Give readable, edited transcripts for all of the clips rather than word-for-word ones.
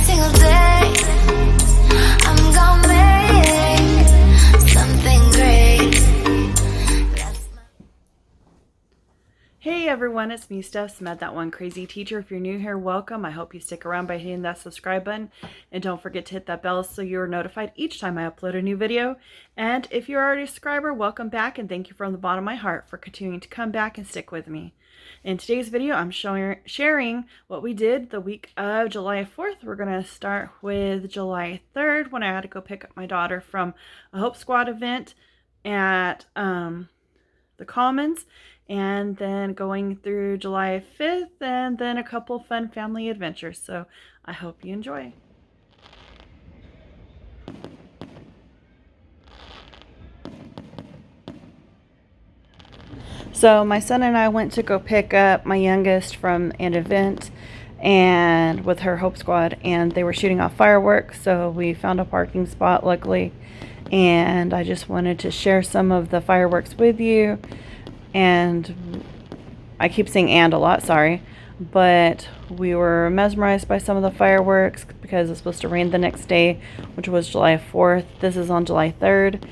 single day. I'm gonna make something great. Hey everyone, it's me, Steph Smith, that one crazy teacher. If you're new here, welcome. I hope you stick around by hitting that subscribe button, and don't forget to hit that bell so you're notified each time I upload a new video. And if you're already a subscriber, welcome back, and thank you from the bottom of my heart for continuing to come back and stick with me. In today's video, I'm sharing what we did the week of July 4th. We're going to start with July 3rd when I had to go pick up my daughter from a Hope Squad event at the Commons, and then going through July 5th, and then a couple fun family adventures. So I hope you enjoy. So my son and I went to go pick up my youngest from an event and with her Hope Squad, and they were shooting off fireworks, so we found a parking spot luckily, and I just wanted to share some of the fireworks with you. And I keep saying "and" a lot, sorry, but we were mesmerized by some of the fireworks because it's supposed to rain the next day, which was July 4th. This is on July 3rd.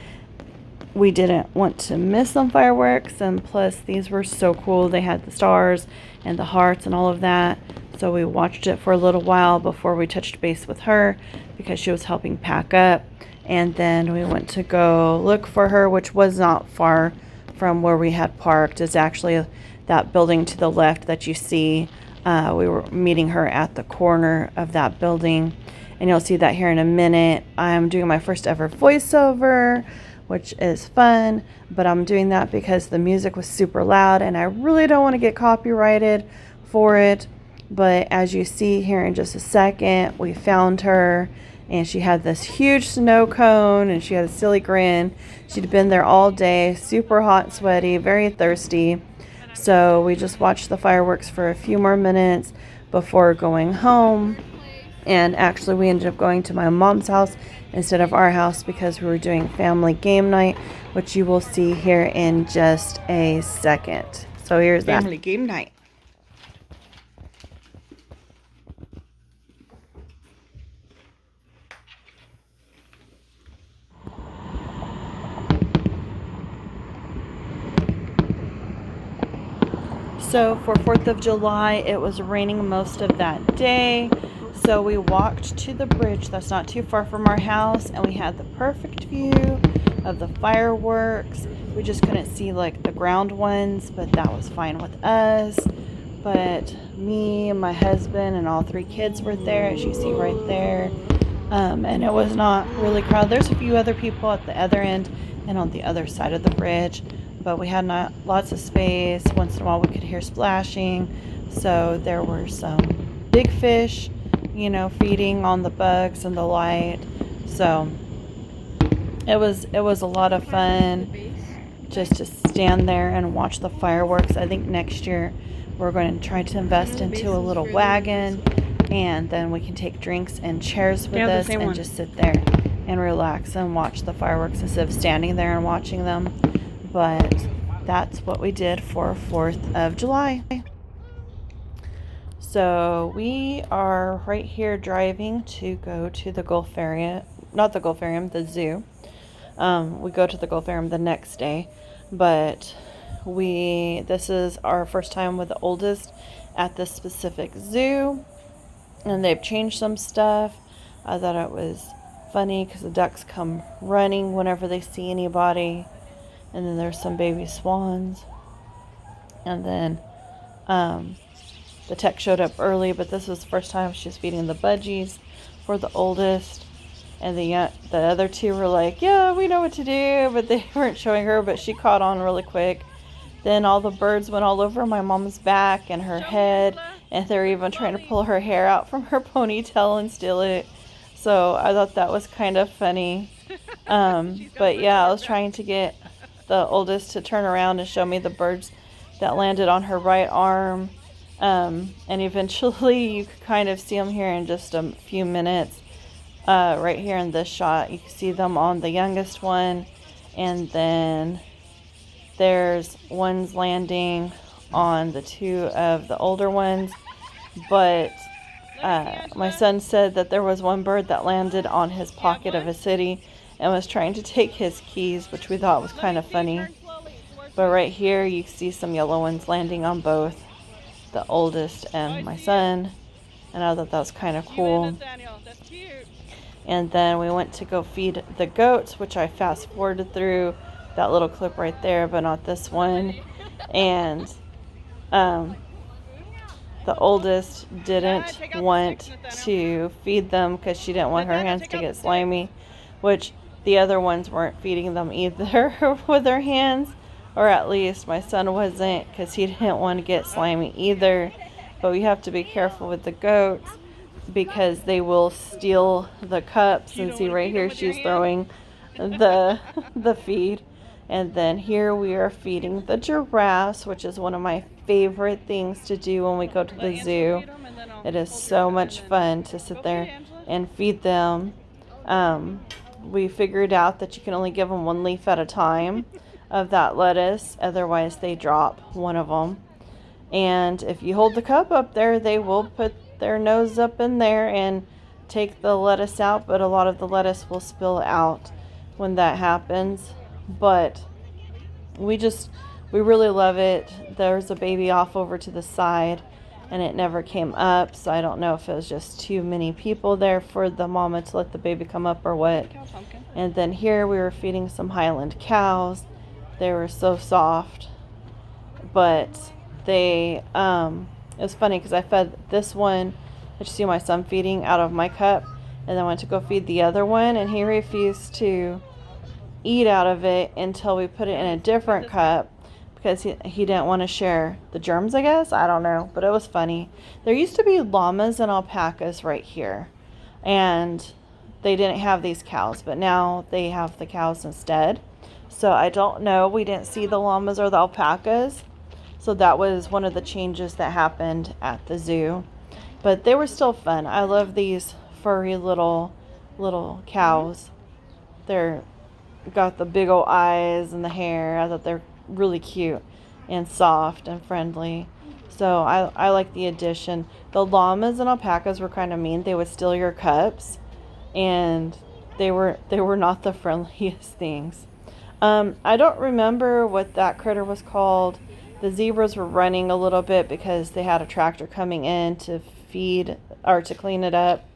We didn't want to miss some fireworks, and plus these were so cool. They had the stars and the hearts and all of that, so we watched it for a little while before we touched base with her because she was helping pack up, and then we went to go look for her, which was not far from where we had parked. Is actually that building to the left that you see. We were meeting her at the corner of that building, and you'll see that here in a minute. I'm doing my first ever voiceover, which is fun, but I'm doing that because the music was super loud and I really don't want to get copyrighted for it. But as you see here in just a second, we found her, and she had this huge snow cone and she had a silly grin. She'd been there all day, super hot, sweaty, very thirsty. So we just watched the fireworks for a few more minutes before going home. And actually we ended up going to my mom's house instead of our house because we were doing family game night, which you will see here in just a second. So here's that. Family game night. So for 4th of July, it was raining most of that day. So we walked to the bridge that's not too far from our house, and we had the perfect view of the fireworks. We just couldn't see like the ground ones, but that was fine with us. But me and my husband and all 3 kids were there, as you see right there. And it was not really crowded. There's a few other people at the other end and on the other side of the bridge, but we had not lots of space. Once in a while we could hear splashing, so there were some big fish, you know, feeding on the bugs and the light. So it was a lot of fun just to stand there and watch the fireworks. I think next year we're going to try to invest into a little wagon, and then we can take drinks and chairs with us and just sit there and relax and watch the fireworks instead of standing there and watching them. But that's what we did for 4th of July. So we are right here driving to go to the Gulfarium, not the Gulfarium, the zoo. We go to the Gulfarium the next day, but this is our first time with the oldest at this specific zoo, and they've changed some stuff. I thought it was funny because the ducks come running whenever they see anybody. And then there's some baby swans. And then the tech showed up early, but this was the first time she's feeding the budgies for the oldest. And the other 2 were like, yeah, we know what to do, but they weren't showing her, but she caught on really quick. Then all the birds went all over my mom's back and her head, and they're even trying to pull her hair out from her ponytail and steal it. So I thought that was kind of funny. But yeah, I was trying to get the oldest to turn around and show me the birds that landed on her right arm, and eventually you could kind of see them here in just a few minutes. Right here in this shot you can see them on the youngest one, and then there's ones landing on the 2 of the older ones. But my son said that there was one bird that landed on his pocket of his city and was trying to take his keys, which we thought was kind of funny. But right here you see some yellow ones landing on both the oldest and my son, and I thought that was kind of cool. And then we went to go feed the goats, which I fast forwarded through that little clip right there, but not this one. And the oldest didn't want to feed them because she didn't want her hands to get slimy, which the other ones weren't feeding them either with their hands, or at least my son wasn't, because he didn't want to get slimy either. But we have to be careful with the goats because they will steal the cups. And see right here, she's throwing the feed. And then here we are feeding the giraffes, which is one of my favorite things to do when we go to the zoo. It is so much fun to sit there and feed them. We figured out that you can only give them one leaf at a time of that lettuce, otherwise they drop one of them. And if you hold the cup up there, they will put their nose up in there and take the lettuce out, but a lot of the lettuce will spill out when that happens. But we really love it. There's a baby off over to the side and it never came up, so I don't know if it was just too many people there for the mama to let the baby come up or what. And then here we were feeding some Highland cows. They were so soft, but they it was funny because I fed this one that you see my son feeding out of my cup, and then went to go feed the other one, and he refused to eat out of it until we put it in a different cup because he didn't want to share the germs, I guess. I don't know, but it was funny. There used to be llamas and alpacas right here, and they didn't have these cows, but now they have the cows instead. So I don't know. We didn't see the llamas or the alpacas. So that was one of the changes that happened at the zoo. But they were still fun. I love these furry little cows. They're got the big old eyes and the hair. I thought they're really cute and soft and friendly. So I like the addition. The llamas and alpacas were kind of mean. They would steal your cups, and they were not the friendliest things. I don't remember what that critter was called. The zebras were running a little bit because they had a tractor coming in to feed or to clean it up.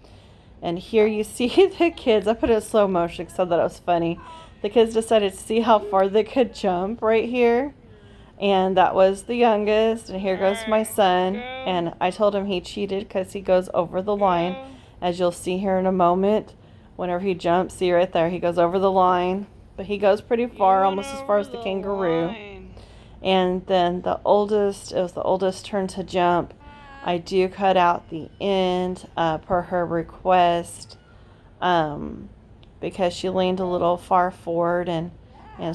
And here you see the kids. I put it in slow motion because I thought it was funny. The kids decided to see how far they could jump right here. And that was the youngest. And here goes my son. And I told him he cheated because he goes over the line. As you'll see here in a moment. Whenever he jumps, see right there, he goes over the line. But he goes pretty far, almost as far as the kangaroo. And then it was the oldest turn to jump. I do cut out the end per her request because she leaned a little far forward and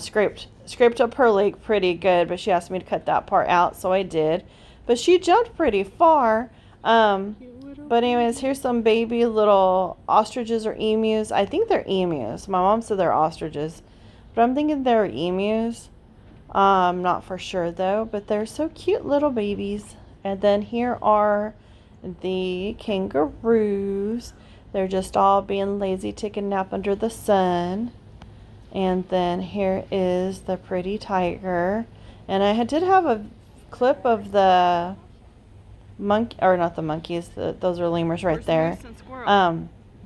scraped up her leg pretty good, but she asked me to cut that part out, so I did. But she jumped pretty far. But anyways, here's some baby little ostriches or emus. I think they're emus. My mom said they're ostriches, but I'm thinking they're emus. I'm not for sure though, but they're so cute little babies. And then here are the kangaroos. They're just all being lazy, taking a nap under the sun. And then here is the pretty tiger. And I did have a clip of the monkey, or not the monkeys, those are lemurs right there.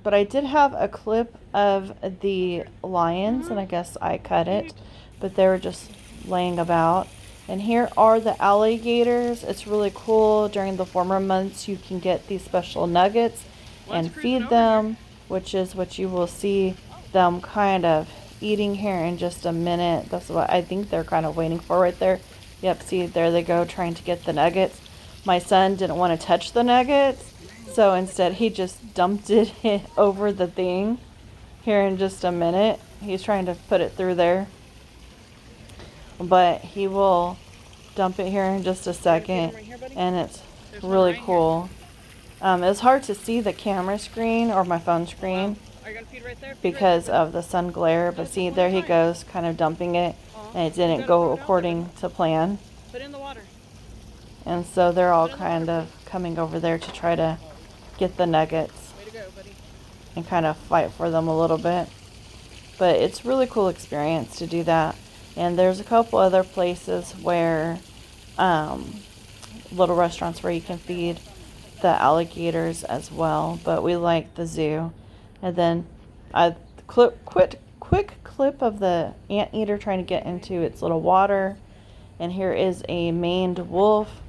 But I did have a clip of the lions, and I guess I cut it, but they were just laying about. And here are the alligators. It's really cool. During the warmer months, you can get these special nuggets and feed them, which is what you will see them kind of eating here in just a minute. That's what I think they're kind of waiting for right there. Yep, see, there they go, trying to get the nuggets. My son didn't want to touch the nuggets, so instead he just dumped it over the thing here in just a minute. He's trying to put it through there, but he will dump it here in just a second, and it's really cool. It's hard to see the camera screen or my phone screen because of the sun glare, but see, there he goes, kind of dumping it, and it didn't go according to plan. And so they're all kind of coming over there to try to get the nuggets and kind of fight for them a little bit. But it's really cool experience to do that. And there's a couple other places where little restaurants where you can feed the alligators as well, but we like the zoo. And then a quick clip of the anteater trying to get into its little water. And here is a maned wolf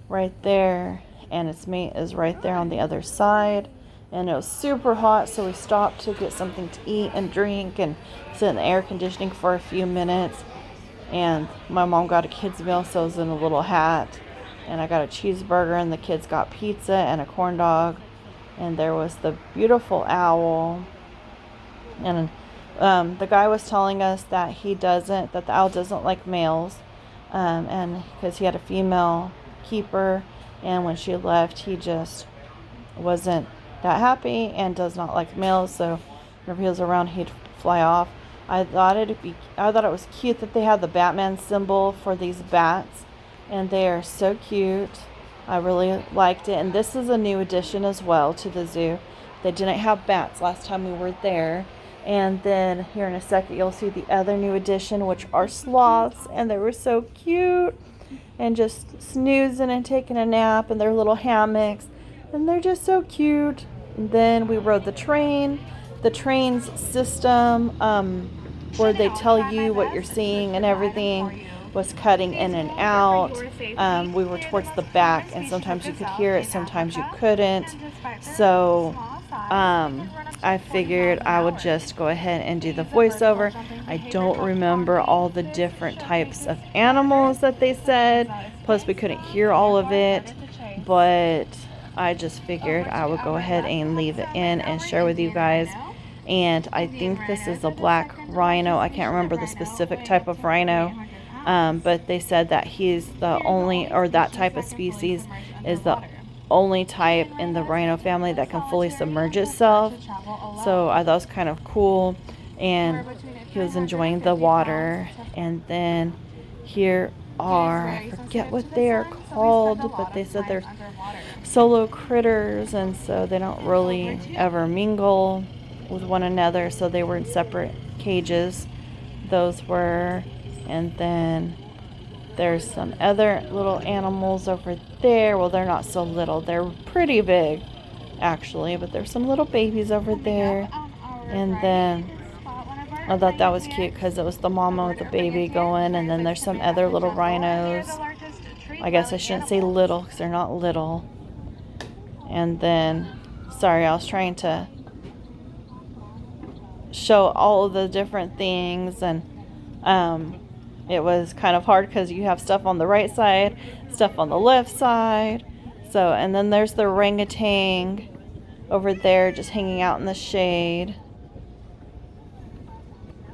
right there, and its mate is right there on the other side. And it was super hot, so we stopped to get something to eat and drink and sit in the air conditioning for a few minutes. And my mom got a kid's meal, so I was in a little hat. And I got a cheeseburger, and the kids got pizza and a corn dog. And there was the beautiful owl. And the guy was telling us that that the owl doesn't like males. And because he had a female keeper, and when she left, he just wasn't that happy and does not like males. So whenever he was around, he'd fly off. I thought it was cute that they had the Batman symbol for these bats, and they are so cute. I really liked it. And this is a new addition as well to the zoo. They didn't have bats last time we were there. And then here in a second, you'll see the other new addition, which are sloths, and they were so cute and just snoozing and taking a nap in their little hammocks, and they're just so cute. And then we rode the train. The train's system, where they tell you what you're seeing and everything, was cutting in and out. We were towards the back, and sometimes you could hear it, sometimes you couldn't. So I figured I would just go ahead and do the voiceover. I don't remember all the different types of animals that they said, plus we couldn't hear all of it, but I just figured I would go ahead and leave it in and share with you guys. And I think this is a black rhino. I can't remember the specific type of rhino, but they said that he's the only, or that type of species is the only type in the rhino family that can fully submerge itself. So I thought it was kind of cool, and he was enjoying the water. And then here are, I forget what they are called, but they said they're solo critters, and so they don't really ever mingle with one another, so they were in separate cages. Those were, and then there's some other little animals over there. Well, they're not so little, they're pretty big actually, but there's some little babies over there. And then I thought that was cute because it was the mama with the baby going, and then there's some other little rhinos. I guess I shouldn't say little because they're not little. And then, sorry, I was trying to show all of the different things, and it was kind of hard because you have stuff on the right side, stuff on the left side. So, and then there's the orangutan over there just hanging out in the shade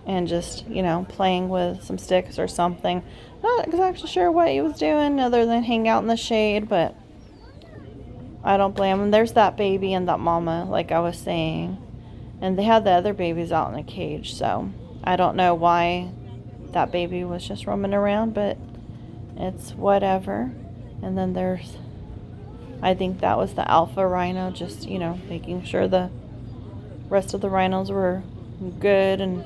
and just, playing with some sticks or something. Not exactly sure what he was doing other than hang out in the shade, but I don't blame him. There's that baby and that mama, like I was saying. And they had the other babies out in a cage, so I don't know why that baby was just roaming around, but it's whatever. And then there's, I think that was the alpha rhino, just, making sure the rest of the rhinos were good and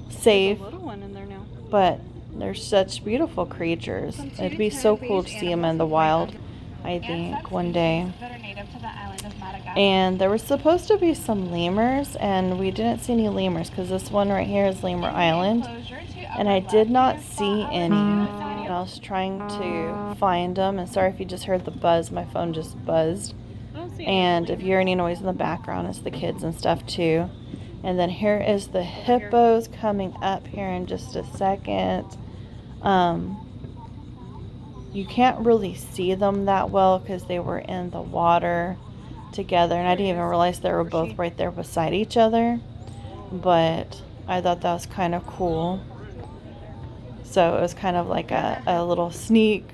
safe. There's a little one in there now. But they're such beautiful creatures. It'd be so cool to see them in the wild, I think, one day. And there was supposed to be some lemurs, and we didn't see any lemurs because this one right here is Lemur Island, and I did not see any. And I was trying to find them, and sorry if you just heard the buzz, my phone just buzzed. And if you hear any noise in the background, it's the kids and stuff too. And then here is the hippos coming up here in just a second. You can't really see them that well because they were in the water together, and I didn't even realize they were both right there beside each other, but I thought that was kind of cool. So it was kind of like a little sneak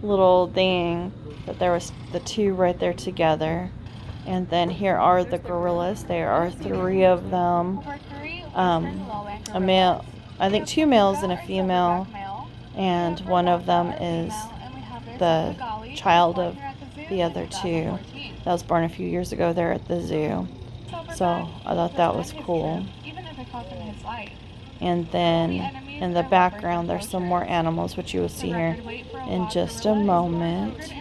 little thing that there was the two right there together. And then here are the gorillas. There are 3 of them, a male, I think 2 males and a female, and one of them is the child of the other two that was born a few years ago there at the zoo. So I thought that was cool. And then in the background there's some more animals, which you will see here in just a moment.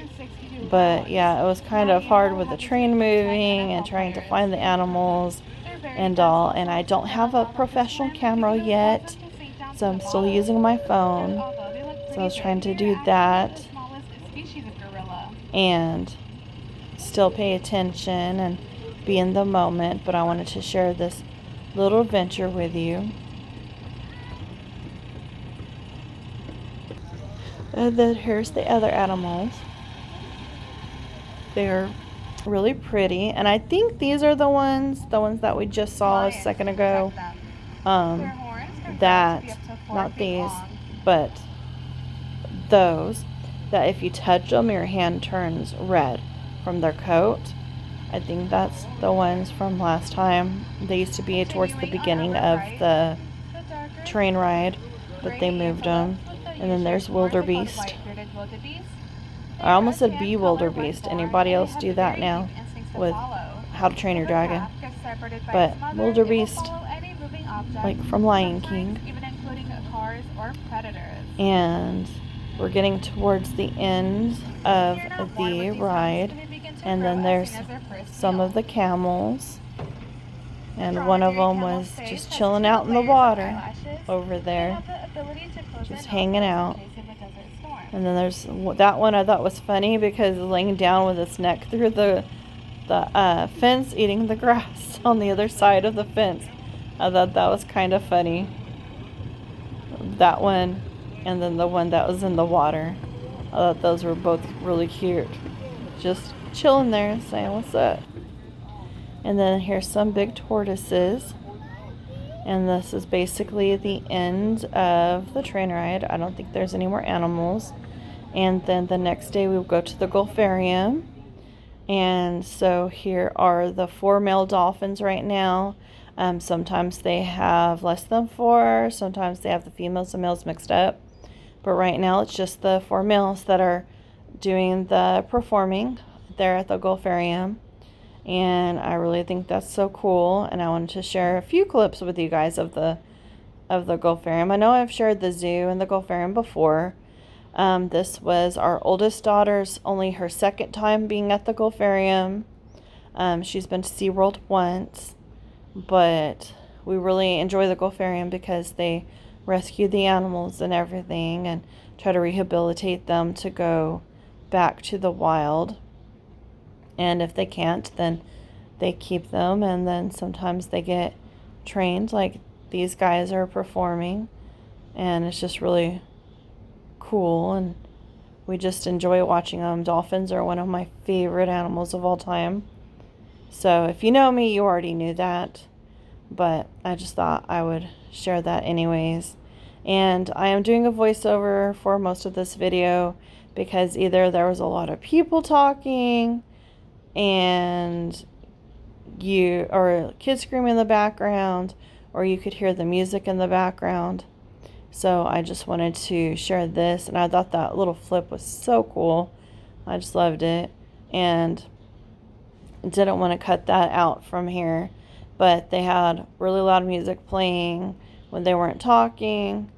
But yeah, it was kind of hard with the train moving and trying to find the animals and all. And I don't have a professional camera yet, so I'm still using my phone. So I was trying to do that and still pay attention and be in the moment. But I wanted to share this little adventure with you. And then here's the other animals. They're really pretty, and I think these are the ones that we just saw a second ago. That, not these, but those, that if you touch them, your hand turns red from their coat. I think that's the ones from last time. They used to be towards the beginning of the train ride, but they moved them. And then there's wildebeest. I almost said bewilderbeast. Anybody else do that now with How to Train Your Dragon? But wildebeest, like from Lion King. And we're getting towards the end of the ride, and then there's some of the camels, and one of them was just chilling out in the water over there, just hanging out. And then there's that one I thought was funny because laying down with its neck through the fence, eating the grass on the other side of the fence. I thought that was kind of funny. That one, and then the one that was in the water. I thought those were both really cute. Just chilling there and saying, "What's up?" And then here's some big tortoises. And this is basically the end of the train ride. I don't think there's any more animals. And then the next day we will go to the Gulfarium. And so here are the 4 male dolphins right now. Sometimes they have less than 4. Sometimes they have the females and males mixed up. But right now it's just the 4 males that are doing the performing there at the Gulfarium. And I really think that's so cool. And I wanted to share a few clips with you guys of the Gulfarium. I know I've shared the zoo and the Gulfarium before. This was our oldest daughter's only her second time being at the Gulfarium. She's been to SeaWorld once, but we really enjoy the Gulfarium because they rescue the animals and everything and try to rehabilitate them to go back to the wild. And if they can't, then they keep them, and then sometimes they get trained like these guys are performing, and it's just really cool, and we just enjoy watching them. Dolphins are one of my favorite animals of all time. So if you know me, you already knew that, but I just thought I would share that anyways. And I am doing a voiceover for most of this video because either there was a lot of people talking and or kids screaming in the background, or you could hear the music in the background. So I just wanted to share this, and I thought that little flip was so cool. I just loved it, and didn't want to cut that out from here, but they had really loud music playing when they weren't talking,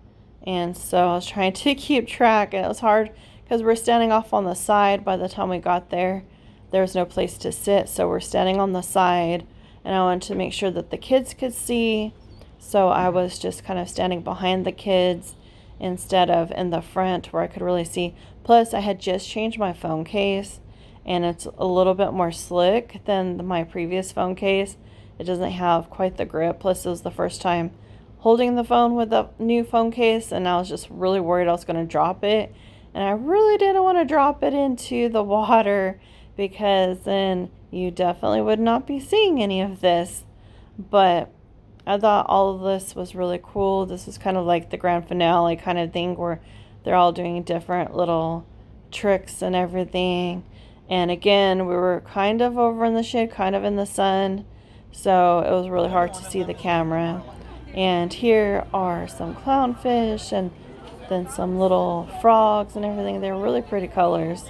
and so I was trying to keep track, and it was hard because we're standing off on the side. By the time we got there was no place to sit, so we're standing on the side, and I wanted to make sure that the kids could see, so I was just kind of standing behind the kids instead of in the front where I could really see. Plus I had just changed my phone case, and it's a little bit more slick than my previous phone case. It doesn't have quite the grip, plus it was the first time holding the phone with the new phone case, and I was just really worried I was going to drop it, and I really didn't want to drop it into the water because then you definitely would not be seeing any of this. But I thought all of this was really cool. This is kind of like the grand finale kind of thing where they're all doing different little tricks and everything. And again, we were kind of over in the shade, kind of in the sun, so it was really hard to see the camera. And here are some clownfish and then some little frogs and everything. They're really pretty colors.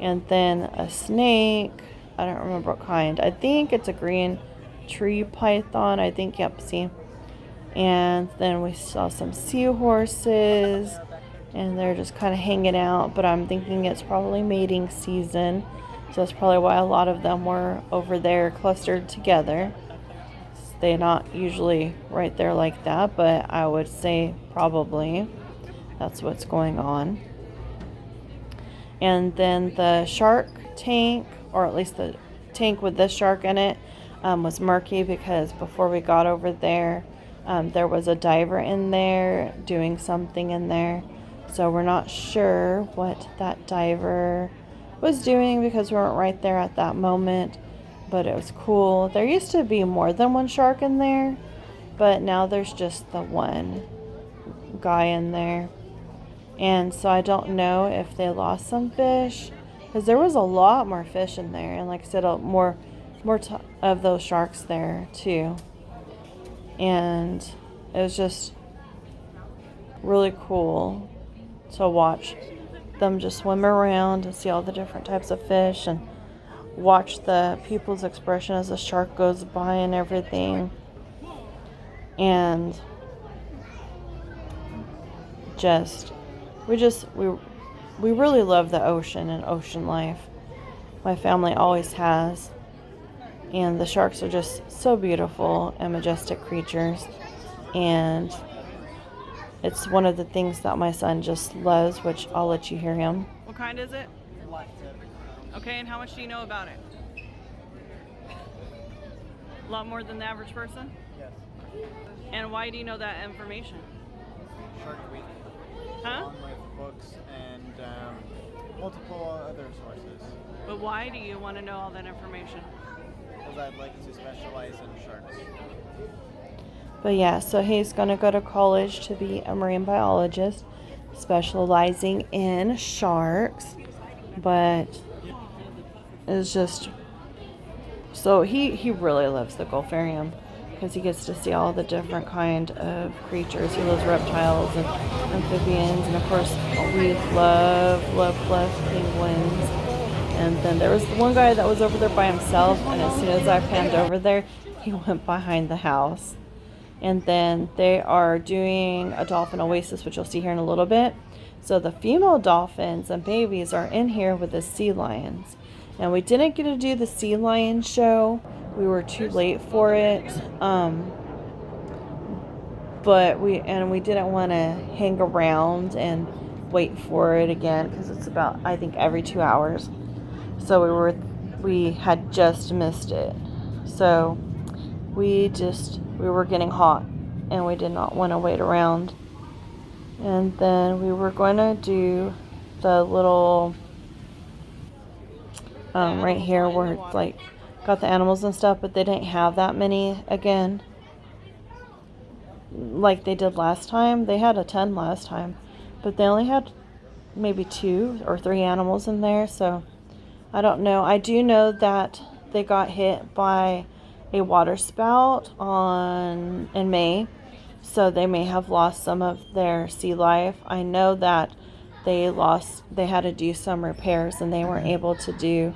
And then a snake. I don't remember what kind. I think it's a green tree python. I think, yep, see. And then we saw some seahorses, and they're just kind of hanging out, but I'm thinking it's probably mating season. So that's probably why a lot of them were over there clustered together. They're not usually right there like that, but I would say probably that's what's going on. And then the shark tank, or at least the tank with this shark in it, was murky because before we got over there, there was a diver in there doing something in there. So we're not sure what that diver was doing because we weren't right there at that moment. But it was cool. There used to be more than one shark in there, but now there's just the one guy in there. And so I don't know if they lost some fish, because there was a lot more fish in there, and like I said, more of those sharks there too. And it was just really cool to watch them just swim around and see all the different types of fish, and watch the people's expression as the shark goes by and everything. And we really love the ocean and ocean life. My family always has. And the sharks are just so beautiful and majestic creatures. And it's one of the things that my son just loves, which I'll let you hear him. What kind is it? Okay, and how much do you know about it? A lot more than the average person? Yes. And why do you know that information? Shark Week. Huh? Along with books and multiple other sources. But why do you want to know all that information? Because I'd like to specialize in sharks. But yeah, so he's going to go to college to be a marine biologist, specializing in sharks. But it's just, so he really loves the Gulfarium because he gets to see all the different kind of creatures. He loves reptiles and amphibians, and of course we love penguins. And then there was one guy that was over there by himself, and as soon as I panned over there, he went behind the house. And then they are doing a dolphin oasis, which you'll see here in a little bit. So the female dolphins and babies are in here with the sea lions. And we didn't get to do the sea lion show. We were too late for it. But we didn't want to hang around and wait for it again, because it's about, I think, every 2 hours. So we had just missed it. So we were getting hot, and we did not want to wait around. And then we were going to do the little right here where it's like got the animals and stuff, but they didn't have that many again like they did last time. They had a ton last time, but they only had maybe 2 or 3 animals in there. So I don't know. I do know that they got hit by a water spout in May, so they may have lost some of their sea life. I know that they had to do some repairs, and they weren't able to do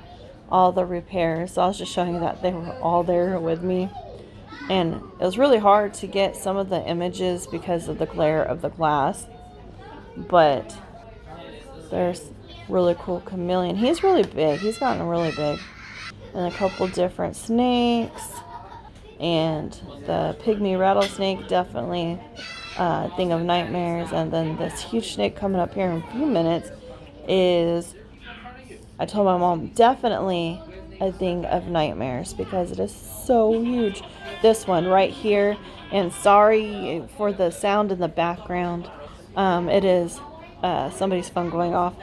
all the repairs. So I was just showing you that they were all there with me, and it was really hard to get some of the images because of the glare of the glass. But there's really cool chameleon. He's really big. He's gotten really big. And a couple different snakes. And the pygmy rattlesnake, definitely a thing of nightmares. And then this huge snake coming up here in a few minutes is, I told my mom, definitely a thing of nightmares because it is so huge. This one right here, and sorry for the sound in the background. It is somebody's phone going off.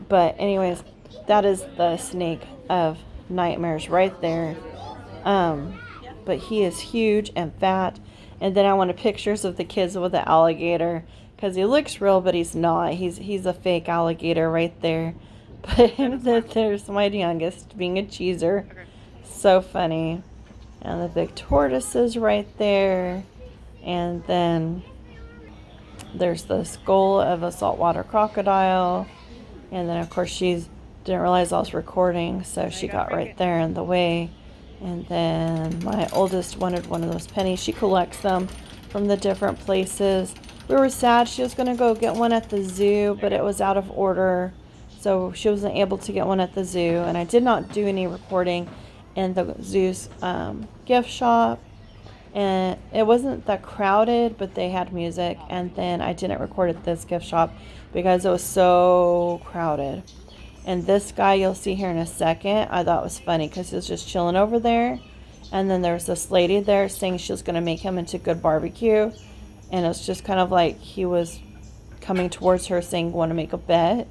But anyways, that is the snake of nightmares right there. But he is huge and fat. And then I wanted pictures of the kids with the alligator, because he looks real, but he's not. He's a fake alligator right there. But then there's my youngest being a cheeser. So funny. And the big tortoises right there. And then there's the skull of a saltwater crocodile. And then, of course, she's didn't realize I was recording, so she got right there in the way. And then my oldest wanted one of those pennies. She collects them from the different places. We were sad. She was going to go get one at the zoo, but it was out of order, so she wasn't able to get one at the zoo. And I did not do any recording in the zoo's gift shop, and it wasn't that crowded, but they had music. And then I didn't record at this gift shop because it was so crowded. And this guy you'll see here in a second, I thought was funny because he was just chilling over there. And then there was this lady there saying she was going to make him into good barbecue. And it was just kind of like he was coming towards her saying, want to make a bet.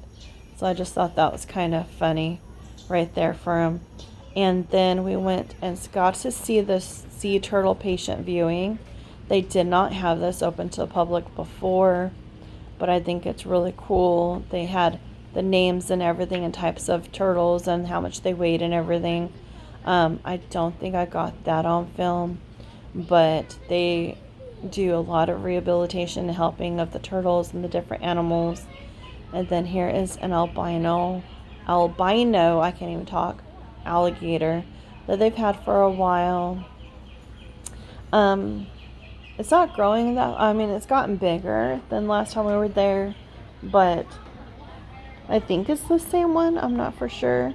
So I just thought that was kind of funny right there for him. And then we went and got to see this sea turtle patient viewing. They did not have this open to the public before, but I think it's really cool. They had the names and everything and types of turtles and how much they weighed and everything. I don't think I got that on film, but they do a lot of rehabilitation and helping of the turtles and the different animals. And then here is an albino, I can't even talk, alligator that they've had for a while. It's not growing it's gotten bigger than last time we were there, but I think it's the same one. I'm not for sure.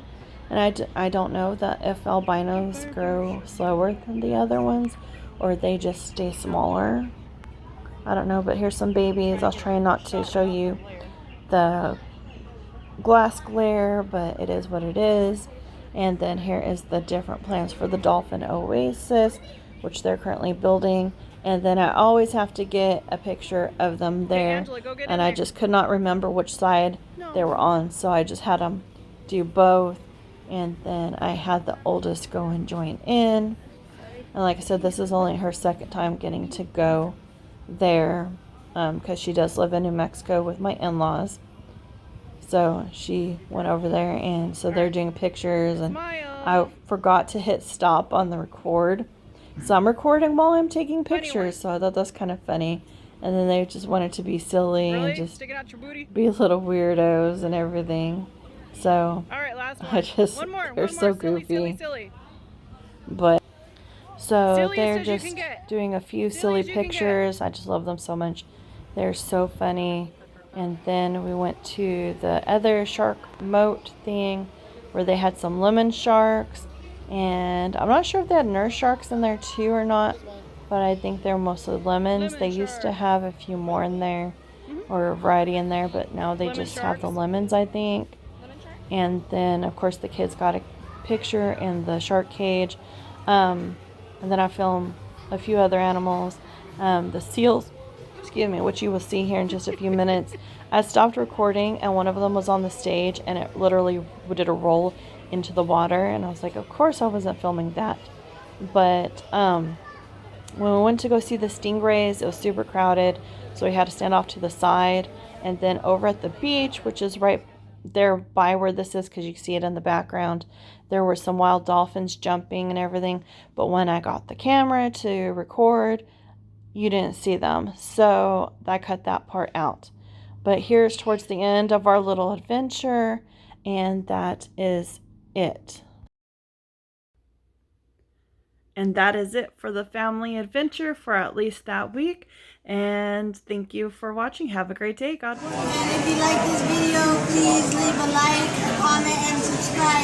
And I don't know that if albinos grow slower than the other ones or they just stay smaller. I don't know, but here's some babies. I was trying not to show you the glass glare, but it is what it is. And then here is the different plans for the dolphin oasis, which they're currently building. And then I always have to get a picture of them there. Hey, Angela, go get and I just could not remember which side they were on, so I just had them do both. And then I had the oldest go and join in. And like I said, this is only her second time getting to go there, because she does live in New Mexico with my in-laws. So she went over there, and so they're doing pictures, and I forgot to hit stop on the record. So I'm recording while I'm taking pictures, so I thought that's kind of funny. And then they just wanted to be silly and just be little weirdos and everything. So all right, last one. They're so goofy. Silly. But so silly they're just doing a few silly pictures. I just love them so much. They're so funny. And then we went to the other shark moat thing where they had some lemon sharks. And I'm not sure if they had nurse sharks in there too or not, but I think they're mostly lemons. They used to have a few more in there, or a variety in there, but now they just have the lemons, I think. And then, of course, the kids got a picture in the shark cage. And then I filmed a few other animals. The seals, which you will see here in just a few minutes. I stopped recording, and one of them was on the stage, and it literally did a roll into the water, and I was like, of course I wasn't filming that. But when we went to go see the stingrays, it was super crowded, so we had to stand off to the side. And then over at the beach, which is right there by where this is, because you can see it in the background, there were some wild dolphins jumping and everything, but when I got the camera to record, you didn't see them, so I cut that part out. But here's towards the end of our little adventure, and that is it. And that is it for the family adventure for at least that week. And thank you for watching. Have a great day. God bless. And if you like this video, please leave a like, a comment, and subscribe.